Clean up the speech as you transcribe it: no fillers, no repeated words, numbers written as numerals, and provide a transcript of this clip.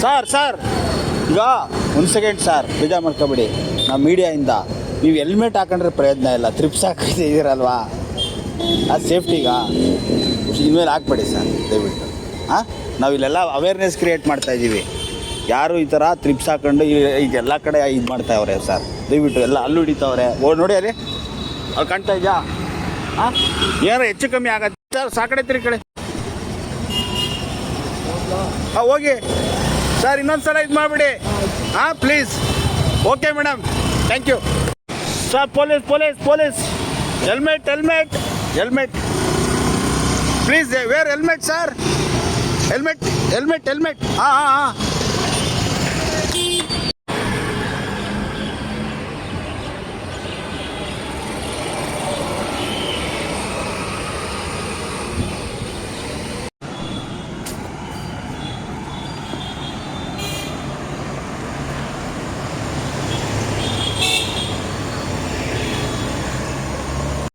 Sir ಈಗ ಒಂದು second sir, ಬೇಜಾರು ಮಾಡ್ಕೊಬೇಡಿ. ನಾವು ಮೀಡಿಯಾಯಿಂದ ನೀವು ಹೆಲ್ಮೆಟ್ ಹಾಕೊಂಡ್ರೆ ಪ್ರಯೋಜನ ಇಲ್ಲ, ತ್ರಿಪ್ಸ್ ಹಾಕಿದ್ದೀರಲ್ವಾ, ಅದು ಸೇಫ್ಟಿಗ ಇನ್ಮೇಲೆ ಹಾಕ್ಬೇಡಿ ಸರ್ ದಯವಿಟ್ಟು. ಹಾಂ, ನಾವು ಇಲ್ಲೆಲ್ಲ ಅವೇರ್ನೆಸ್ ಕ್ರಿಯೇಟ್ ಮಾಡ್ತಾಯಿದ್ದೀವಿ. ಯಾರು ಈ ಥರ ತ್ರಿಪ್ಸ್ ಹಾಕೊಂಡು ಈಗ ಎಲ್ಲ ಕಡೆ ಇದು ಮಾಡ್ತಾವ್ರೆ ಸರ್, ದಯವಿಟ್ಟು ಎಲ್ಲ ಅಲ್ಲೂ ಹಿಡಿತಾವ್ರೆ. ನೋಡಿ ಅಲ್ಲಿ ಅಲ್ಲಿ ಕಾಣ್ತಾ ಇದೆಯಾ? ಹಾಂ, ಏನಾರು ಹೆಚ್ಚು ಕಮ್ಮಿ ಆಗತ್ತೆ ಸರ್, ಸಾಕಡೆ ತಿರುಗಿ ಕಡೆ. ಹಾಂ ಹೋಗಿ ಸರ್, ಇನ್ನೊಂದು ಸಲ ಇದು ಮಾಡಿಬಿಡಿ. ಹಾಂ please. Okay madam, thank you sir. Police helmet please, wear helmet sir, helmet. ಹಾಂ